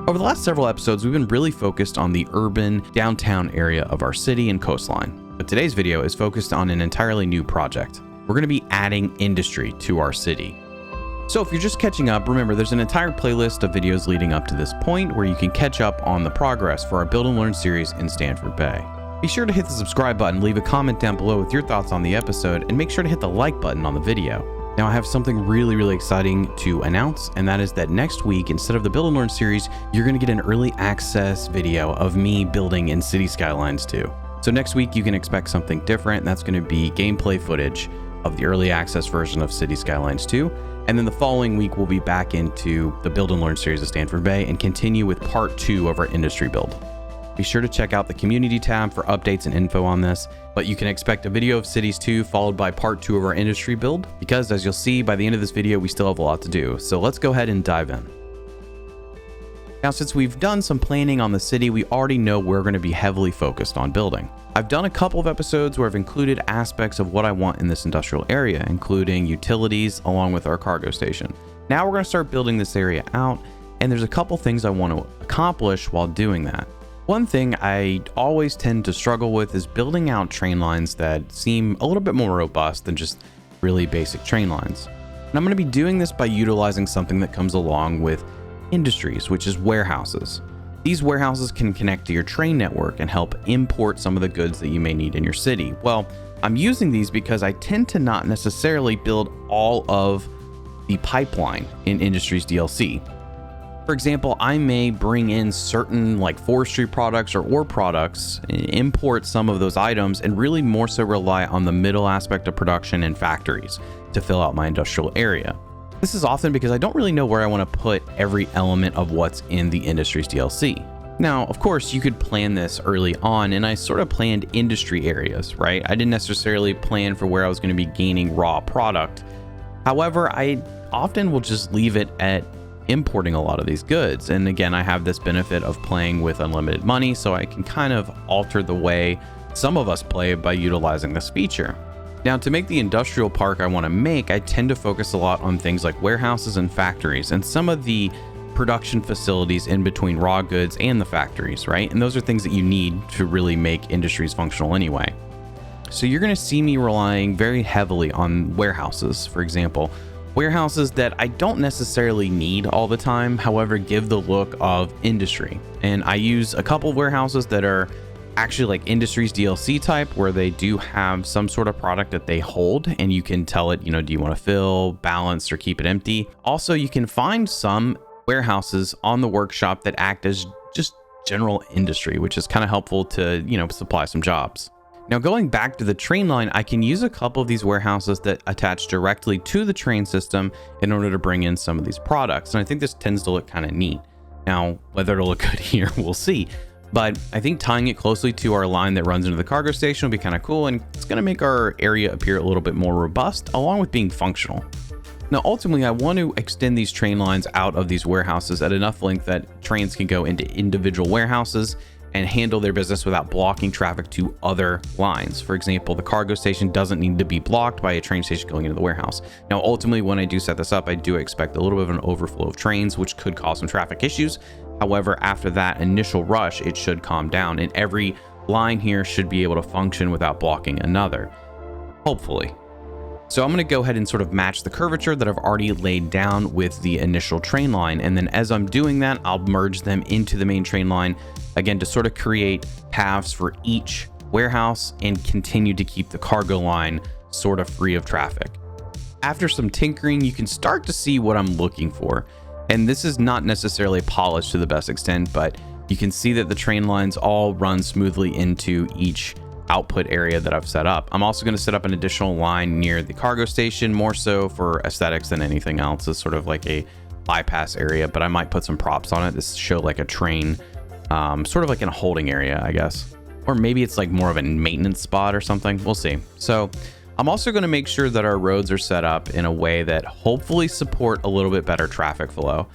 Over the last several episodes, we've been really focused on the urban downtown area of our city and coastline, but today's video is focused on an entirely new project. We're going to be adding industry to our city. So if you're just catching up, remember there's an entire playlist of videos leading up to this point where you can catch up on the progress for our Build and Learn series in Stanford Bay. Be sure to hit the subscribe button, leave a comment down below with your thoughts on the episode, and make sure to hit the like button on the video. Now I have something really exciting to announce, and that is that next week, instead of the Build and Learn series, you're going to get an early access video of me building in City Skylines 2. So next week you can expect something different, and that's going to be gameplay footage of the early access version of City Skylines 2. And then the following week we'll be back into the Build and Learn series of Stanford Bay and continue with part 2 of our industry build. Be sure to check out the community tab for updates and info on this, but you can expect a video of Cities 2 followed by part 2 of our industry build, because as you'll see by the end of this video, we still have a lot to do. So let's go ahead and dive in. Now, since we've done some planning on the city, we already know we're going to be heavily focused on building. I've done a couple of episodes where I've included aspects of what I want in this industrial area, including utilities along with our cargo station. Now we're going to start building this area out, and there's a couple things I want to accomplish while doing that. One thing I always tend to struggle with is building out train lines that seem a little bit more robust than just really basic train lines. And I'm going to be doing this by utilizing something that comes along with industries, which is warehouses. These warehouses can connect to your train network and help import some of the goods that you may need in your city. Well, I'm using these because I tend to not necessarily build all of the pipeline in Industries DLC. For example, I may bring in certain like forestry products or ore products, import some of those items, and really more so rely on the middle aspect of production and factories to fill out my industrial area. This is often because I don't really know where I want to put every element of what's in the Industries DLC. Now, of course, you could plan this early on, and I sort of planned industry areas, right? I didn't necessarily plan for where I was going to be gaining raw product. However, I often will just leave it at importing a lot of these goods. And again, I have this benefit of playing with unlimited money, so I can kind of alter the way some of us play by utilizing this feature. Now, to make the industrial park I want to make, I tend to focus a lot on things like warehouses and factories and some of the production facilities in between raw goods and the factories, right? And those are things that you need to really make industries functional anyway. So you're going to see me relying very heavily on warehouses, for example. Warehouses that I don't necessarily need all the time, however, give the look of industry. And I use a couple of warehouses that are actually like Industries DLC type, where they do have some sort of product that they hold and you can tell it, do you want to fill, balance, or keep it empty? Also, you can find some warehouses on the workshop that act as just general industry, which is kind of helpful to, supply some jobs. Now, going back to the train line, I can use a couple of these warehouses that attach directly to the train system in order to bring in some of these products. And I think this tends to look kind of neat. Now, whether it'll look good here, we'll see. But I think tying it closely to our line that runs into the cargo station will be kind of cool, and it's going to make our area appear a little bit more robust, along with being functional. Now, ultimately, I want to extend these train lines out of these warehouses at enough length that trains can go into individual warehouses and handle their business without blocking traffic to other lines. For example, the cargo station doesn't need to be blocked by a train station going into the warehouse. Now, ultimately, when I do set this up, I do expect a little bit of an overflow of trains, which could cause some traffic issues. However, after that initial rush, it should calm down, and every line here should be able to function without blocking another, hopefully. So I'm going to go ahead and sort of match the curvature that I've already laid down with the initial train line. And then as I'm doing that, I'll merge them into the main train line, again, to sort of create paths for each warehouse and continue to keep the cargo line sort of free of traffic. After some tinkering, you can start to see what I'm looking for. And this is not necessarily polished to the best extent, but you can see that the train lines all run smoothly into each output area that I've set up. I'm also going to set up an additional line near the cargo station, more so for aesthetics than anything else. It's sort of like a bypass area, but I might put some props on it to show like a train, sort of like in a holding area, I guess. Or maybe it's like more of a maintenance spot or something. We'll see. So I'm also going to make sure that our roads are set up in a way that hopefully support a little bit better traffic flow.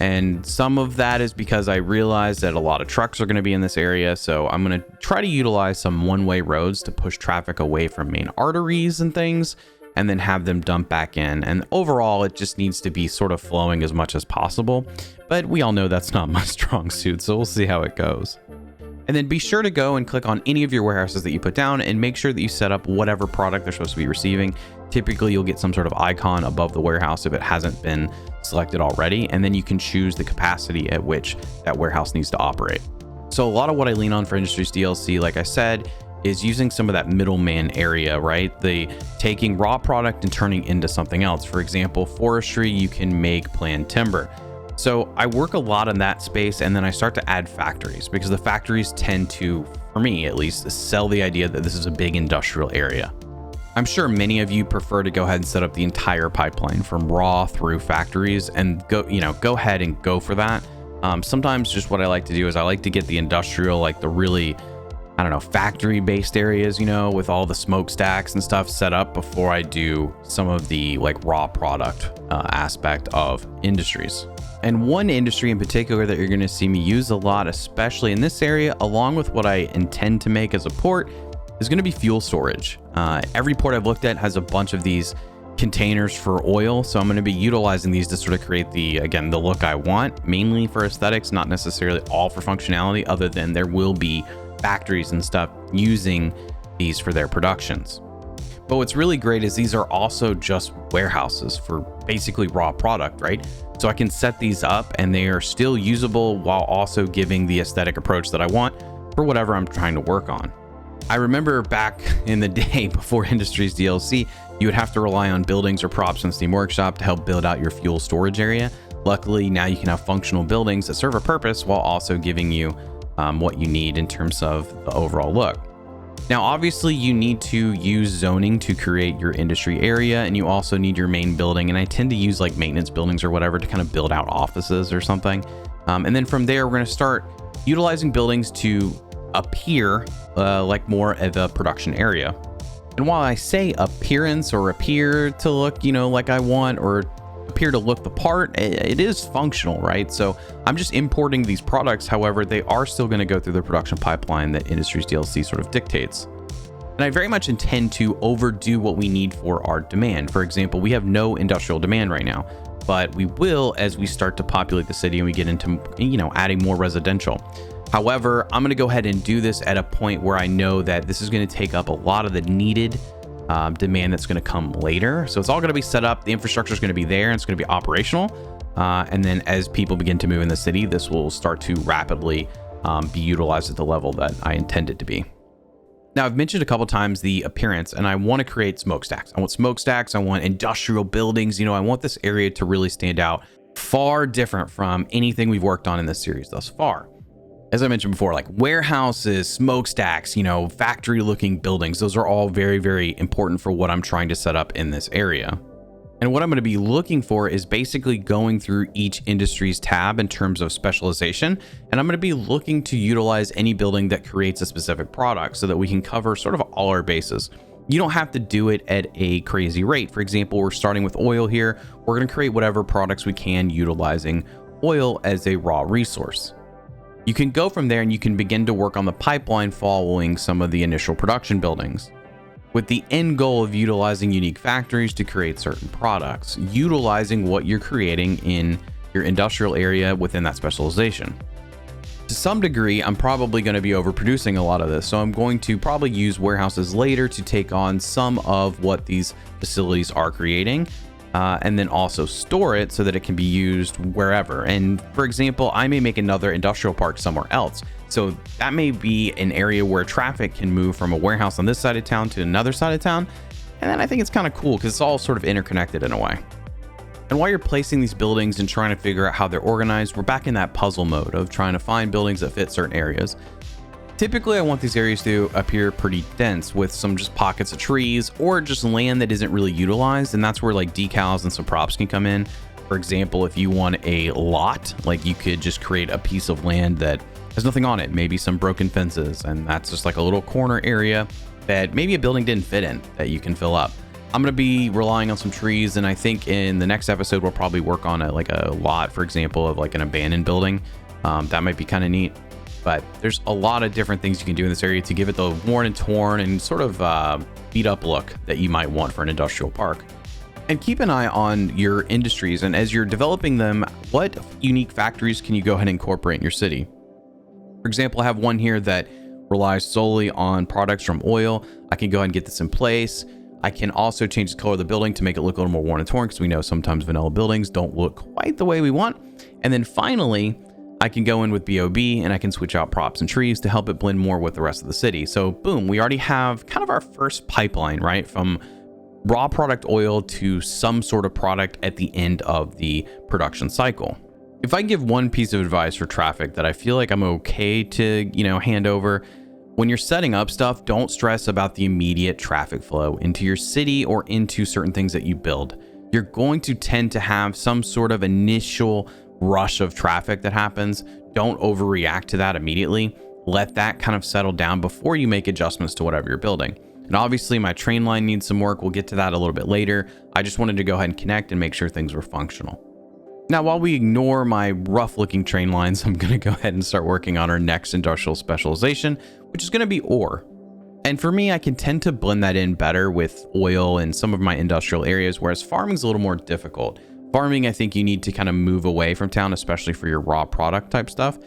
And some of that is because I realize that a lot of trucks are going to be in this area. So I'm going to try to utilize some one-way roads to push traffic away from main arteries and things, and then have them dump back in. And overall, it just needs to be sort of flowing as much as possible. But we all know that's not my strong suit, so we'll see how it goes. And then be sure to go and click on any of your warehouses that you put down and make sure that you set up whatever product they're supposed to be receiving. Typically, you'll get some sort of icon above the warehouse if it hasn't been selected already, and then you can choose the capacity at which that warehouse needs to operate. So a lot of what I lean on for Industries DLC, like I said, is using some of that middleman area, right? The taking raw product and turning into something else. For example, forestry, you can make planned timber. So I work a lot in that space, and then I start to add factories because the factories tend to, for me at least, sell the idea that this is a big industrial area. I'm sure many of you prefer to go ahead and set up the entire pipeline from raw through factories and go ahead and go for that. Sometimes just what I like to do is I like to get the industrial, like the really, factory based areas, with all the smokestacks and stuff set up before I do some of the like raw product aspect of industries. And one industry in particular that you're going to see me use a lot, especially in this area, along with what I intend to make as a port, is going to be fuel storage. Every port I've looked at has a bunch of these containers for oil, so I'm going to be utilizing these to sort of create the look I want, mainly for aesthetics, not necessarily all for functionality, other than there will be factories and stuff using these for their productions. But what's really great is these are also just warehouses for basically raw product, right? So I can set these up and they are still usable while also giving the aesthetic approach that I want for whatever I'm trying to work on. I remember back in the day before Industries DLC, you would have to rely on buildings or props in Steam Workshop to help build out your fuel storage area. Luckily, now you can have functional buildings that serve a purpose while also giving you what you need in terms of the overall look. Now, obviously, you need to use zoning to create your industry area, and you also need your main building. And I tend to use like maintenance buildings or whatever to kind of build out offices or something. And then from there, we're going to start utilizing buildings to appear like more of a production area. And while I say appearance or appear to look, like I want, or appear to look the part, it is functional, right? So I'm just importing these products. However, they are still going to go through the production pipeline that Industries DLC sort of dictates. And I very much intend to overdo what we need for our demand. For example, we have no industrial demand right now, but we will as we start to populate the city and we get into, adding more residential. However, I'm going to go ahead and do this at a point where I know that this is going to take up a lot of the needed demand that's going to come later. So it's all going to be set up. The infrastructure is going to be there and it's going to be operational. And then as people begin to move in the city, this will start to rapidly be utilized at the level that I intend it to be. Now, I've mentioned a couple times the appearance, and I want to create smokestacks. I want smokestacks. I want industrial buildings. I want this area to really stand out, far different from anything we've worked on in this series thus far. As I mentioned before, like warehouses, smokestacks, factory looking buildings, those are all very, very important for what I'm trying to set up in this area. And what I'm going to be looking for is basically going through each industry's tab in terms of specialization. And I'm going to be looking to utilize any building that creates a specific product so that we can cover sort of all our bases. You don't have to do it at a crazy rate. For example, we're starting with oil here. We're going to create whatever products we can utilizing oil as a raw resource. You can go from there and you can begin to work on the pipeline following some of the initial production buildings, with the end goal of utilizing unique factories to create certain products, utilizing what you're creating in your industrial area within that specialization. To some degree, I'm probably going to be overproducing a lot of this, so I'm going to probably use warehouses later to take on some of what these facilities are creating. And then also store it so that it can be used wherever. And for example, I may make another industrial park somewhere else. So that may be an area where traffic can move from a warehouse on this side of town to another side of town. And then I think it's kind of cool because it's all sort of interconnected in a way. And while you're placing these buildings and trying to figure out how they're organized, we're back in that puzzle mode of trying to find buildings that fit certain areas. Typically, I want these areas to appear pretty dense with some just pockets of trees or just land that isn't really utilized. And that's where like decals and some props can come in. For example, if you want a lot, like you could just create a piece of land that has nothing on it, maybe some broken fences. And that's just like a little corner area that maybe a building didn't fit in that you can fill up. I'm going to be relying on some trees. And I think in the next episode, we'll probably work on a lot, for example, of like an abandoned building. That might be kind of neat. but there's a lot of different things you can do in this area to give it the worn and torn and sort of beat up look that you might want for an industrial park. And keep an eye on your industries, and as you're developing them, what unique factories can you go ahead and incorporate in your city? For example, I have one here that relies solely on products from oil. I can go ahead and get this in place. I can also change the color of the building to make it look a little more worn and torn, because we know sometimes vanilla buildings don't look quite the way we want. And then finally, I can go in with BOB and I can switch out props and trees to help it blend more with the rest of the city. So boom, we already have kind of our first pipeline, right? From raw product oil to some sort of product at the end of the production cycle. If I give one piece of advice for traffic that I feel like I'm okay to, hand over, when you're setting up stuff, don't stress about the immediate traffic flow into your city or into certain things that you build. You're going to tend to have some sort of initial rush of traffic that happens. Don't overreact to that immediately. Let that kind of settle down before you make adjustments to whatever you're building. And obviously my train line needs some work. We'll get to that a little bit later. I just wanted to go ahead and connect and make sure things were functional. Now, while we ignore my rough looking train lines, I'm going to go ahead and start working on our next industrial specialization, which is going to be ore. And for me, I can tend to blend that in better with oil in some of my industrial areas, whereas farming is a little more difficult. Farming, I think you need to kind of move away from town, especially for your raw product type stuff.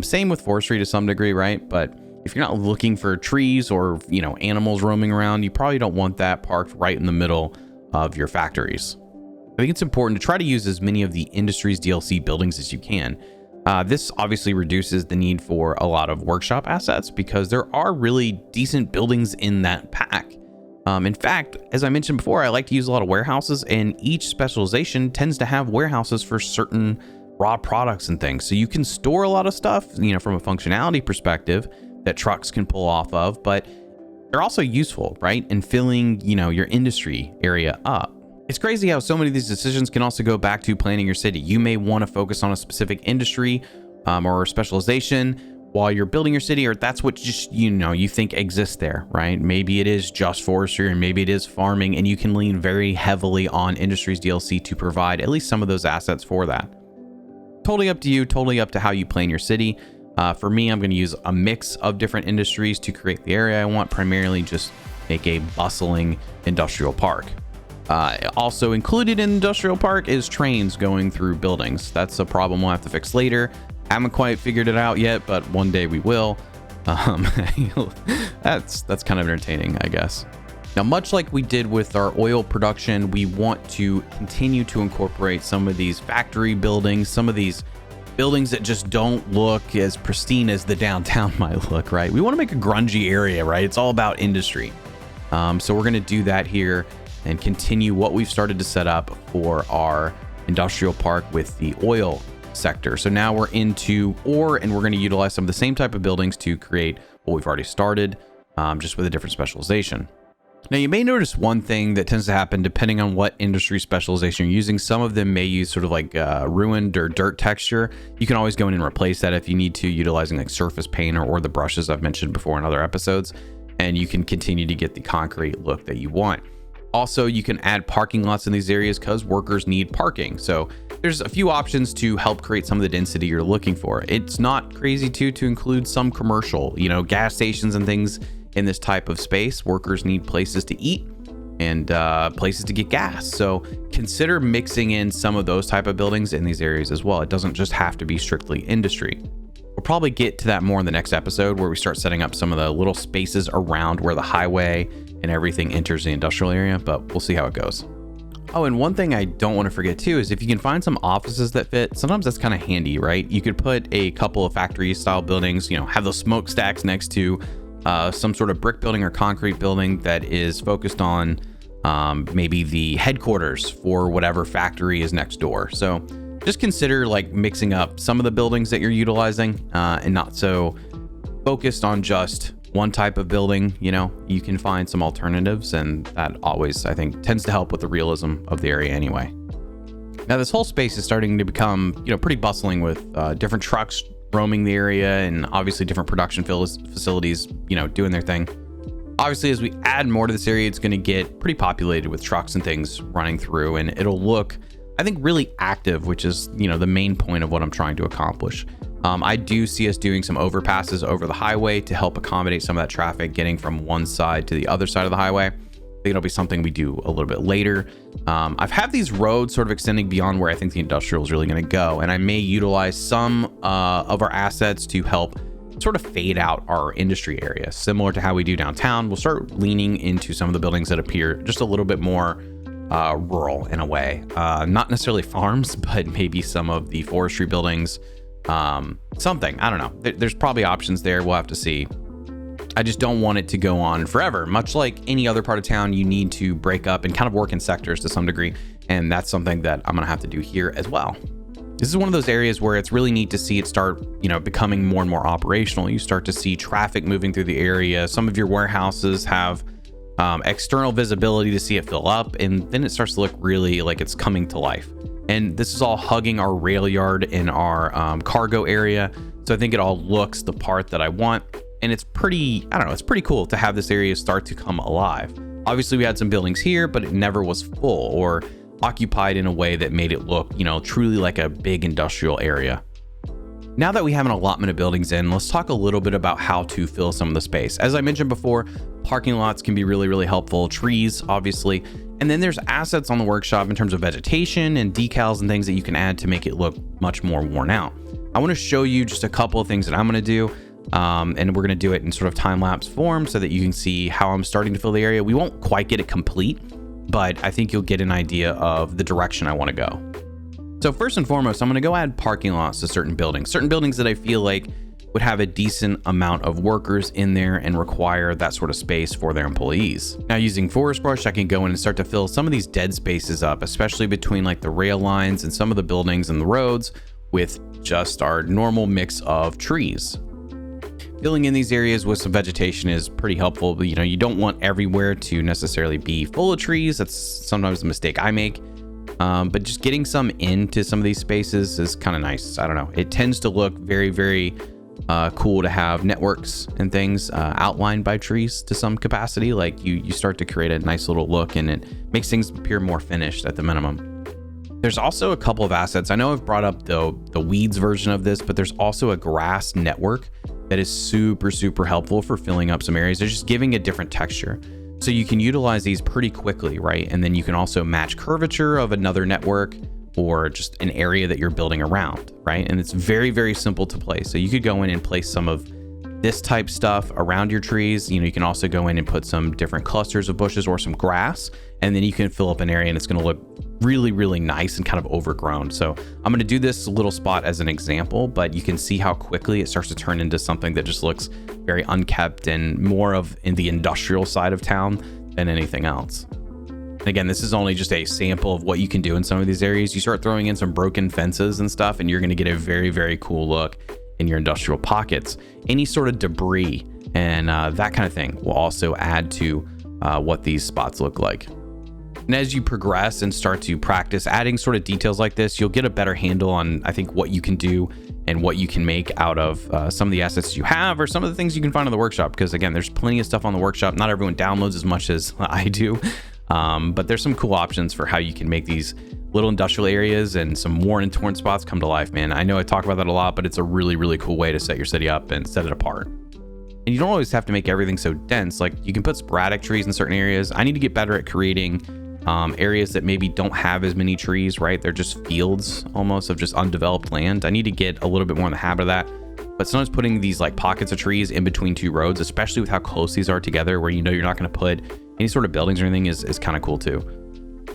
Same with forestry to some degree, right? But if you're not looking for trees or, animals roaming around, you probably don't want that parked right in the middle of your factories. I think it's important to try to use as many of the industry's DLC buildings as you can. This obviously reduces the need for a lot of workshop assets because there are really decent buildings in that pack. In fact, as I mentioned before, I like to use a lot of warehouses, and each specialization tends to have warehouses for certain raw products and things. So you can store a lot of stuff, from a functionality perspective that trucks can pull off of, but they're also useful, right? In filling, your industry area up. It's crazy how so many of these decisions can also go back to planning your city. You may want to focus on a specific industry or specialization while you're building your city, or that's what just, you think exists there, right? Maybe it is just forestry, or maybe it is farming, and you can lean very heavily on industries DLC to provide at least some of those assets for that. Totally up to you, totally up to how you plan your city. For me, I'm going to use a mix of different industries to create the area I want, primarily just make a bustling industrial park. Also included in industrial park is trains going through buildings. That's a problem we'll have to fix later. Haven't quite figured it out yet, but one day we will. That's kind of entertaining, I guess. Now, much like we did with our oil production, we want to continue to incorporate some of these factory buildings, some of these buildings that just don't look as pristine as the downtown might look, right? We want to make a grungy area, right? It's all about industry. So we're going to do that here and continue what we've started to set up for our industrial park with the oil sector. So now we're into ore, and we're going to utilize some of the same type of buildings to create what we've already started, just with a different specialization. Now, you may notice one thing that tends to happen depending on what industry specialization you're using. Some of them may use sort of like ruined or dirt texture. You can always go in and replace that if you need to, utilizing like surface paint or the brushes I've mentioned before in other episodes, and you can continue to get the concrete look that you want. Also, you can add parking lots in these areas because workers need parking. So there's a few options to help create some of the density you're looking for. It's not crazy to include some commercial, gas stations and things in this type of space. Workers need places to eat and places to get gas. So consider mixing in some of those type of buildings in these areas as well. It doesn't just have to be strictly industry. We'll probably get to that more in the next episode, where we start setting up some of the little spaces around where the highway and everything enters the industrial area, but we'll see how it goes. Oh, and one thing I don't want to forget too is if you can find some offices that fit, sometimes that's kind of handy, right? You could put a couple of factory style buildings, have those smokestacks next to some sort of brick building or concrete building that is focused on maybe the headquarters for whatever factory is next door. So just consider like mixing up some of the buildings that you're utilizing and not so focused on just one type of building. You can find some alternatives, and that always, I think, tends to help with the realism of the area anyway. Now, this whole space is starting to become, pretty bustling with different trucks roaming the area, and obviously different production facilities, doing their thing. Obviously, as we add more to this area, it's going to get pretty populated with trucks and things running through, and it'll look, I think, really active, which is, the main point of what I'm trying to accomplish. I do see us doing some overpasses over the highway to help accommodate some of that traffic getting from one side to the other side of the highway. I think it'll be something we do a little bit later. I've had these roads sort of extending beyond where I think the industrial is really going to go, and I may utilize some of our assets to help sort of fade out our industry area. Similar to how we do downtown, we'll start leaning into some of the buildings that appear just a little bit more rural in a way. Not necessarily farms, but maybe some of the forestry buildings. Something, I don't know. There's probably options there. We'll have to see. I just don't want it to go on forever. Much like any other part of town, you need to break up and kind of work in sectors to some degree. And that's something that I'm going to have to do here as well. This is one of those areas where it's really neat to see it start, becoming more and more operational. You start to see traffic moving through the area. Some of your warehouses have external visibility to see it fill up, and then it starts to look really like it's coming to life. And this is all hugging our rail yard in our cargo area. So I think it all looks the part that I want. And it's pretty, it's pretty cool to have this area start to come alive. Obviously, we had some buildings here, but it never was full or occupied in a way that made it look, truly like a big industrial area. Now that we have an allotment of buildings in, let's talk a little bit about how to fill some of the space. As I mentioned before, parking lots can be really, really helpful. Trees, obviously. And then there's assets on the workshop in terms of vegetation and decals and things that you can add to make it look much more worn out. I want to show you just a couple of things that I'm going to do. And we're going to do it in sort of time-lapse form so that you can see how I'm starting to fill the area. We won't quite get it complete, but I think you'll get an idea of the direction I want to go. So first and foremost, I'm going to go add parking lots to certain buildings that I feel like would have a decent amount of workers in there and require that sort of space for their employees. Now, using Forest Brush, I can go in and start to fill some of these dead spaces up, especially between like the rail lines and some of the buildings and the roads with just our normal mix of trees. Filling in these areas with some vegetation is pretty helpful. You don't want everywhere to necessarily be full of trees. That's sometimes a mistake I make. But just getting some into some of these spaces is kind of nice. I don't know. It tends to look very, very cool to have networks and things outlined by trees to some capacity. Like you start to create a nice little look, and it makes things appear more finished at the minimum. There's also a couple of assets. I know I've brought up the weeds version of this, but there's also a grass network that is super, super helpful for filling up some areas. They're just giving a different texture. So you can utilize these pretty quickly, right? And then you can also match curvature of another network or just an area that you're building around, right? And it's very, very simple to place. So you could go in and place some of this type stuff around your trees. You can also go in and put some different clusters of bushes or some grass, and then you can fill up an area and it's going to look really, really nice and kind of overgrown. So I'm going to do this little spot as an example, but you can see how quickly it starts to turn into something that just looks very unkept and more of in the industrial side of town than anything else. And again, this is only just a sample of what you can do in some of these areas. You start throwing in some broken fences and stuff, and you're going to get a very, very cool look in your industrial pockets. Any sort of debris and that kind of thing will also add to what these spots look like. And as you progress and start to practice adding sort of details like this, you'll get a better handle on, I think, what you can do and what you can make out of some of the assets you have or some of the things you can find on the workshop. Because again, there's plenty of stuff on the workshop. Not everyone downloads as much as I do, but there's some cool options for how you can make these little industrial areas and some worn and torn spots come to life, man. I know I talk about that a lot, but it's a really, really cool way to set your city up and set it apart. And you don't always have to make everything so dense. Like you can put sporadic trees in certain areas. I need to get better at creating areas that maybe don't have as many trees, right? They're just fields almost of just undeveloped land. I need to get a little bit more in the habit of that. But sometimes putting these like pockets of trees in between two roads, especially with how close these are together, where you're not going to put any sort of buildings or anything, is kind of cool too.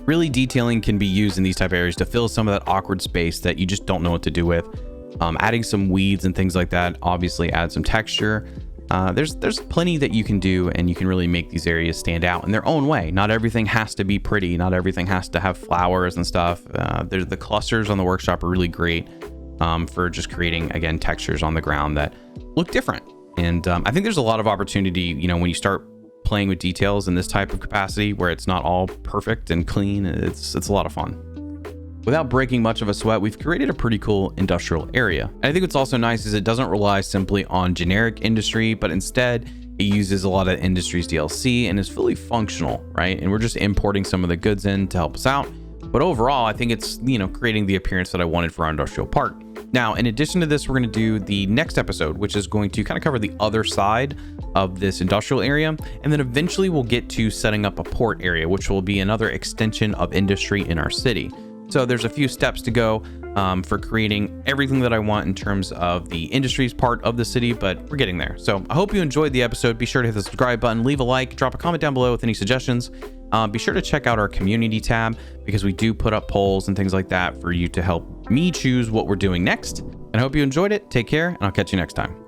Really, detailing can be used in these type of areas to fill some of that awkward space that you just don't know what to do with. Adding some weeds and things like that obviously add some texture. There's plenty that you can do, and you can really make these areas stand out in their own way. Not everything has to be pretty. Not everything has to have flowers and stuff. The clusters on the workshop are really great for just creating, again, textures on the ground that look different. And I think there's a lot of opportunity, when you start playing with details in this type of capacity where it's not all perfect and clean. It's a lot of fun. Without breaking much of a sweat, we've created a pretty cool industrial area. And I think what's also nice is it doesn't rely simply on generic industry, but instead it uses a lot of industry's DLC and is fully functional, right? And we're just importing some of the goods in to help us out. But overall, I think it's, creating the appearance that I wanted for our industrial park. Now, in addition to this, we're going to do the next episode, which is going to kind of cover the other side of this industrial area. And then eventually we'll get to setting up a port area, which will be another extension of industry in our city. So there's a few steps to go for creating everything that I want in terms of the industries part of the city, but we're getting there. So I hope you enjoyed the episode. Be sure to hit the subscribe button, leave a like, drop a comment down below with any suggestions. Be sure to check out our community tab because we do put up polls and things like that for you to help me choose what we're doing next. And I hope you enjoyed it. Take care, and I'll catch you next time.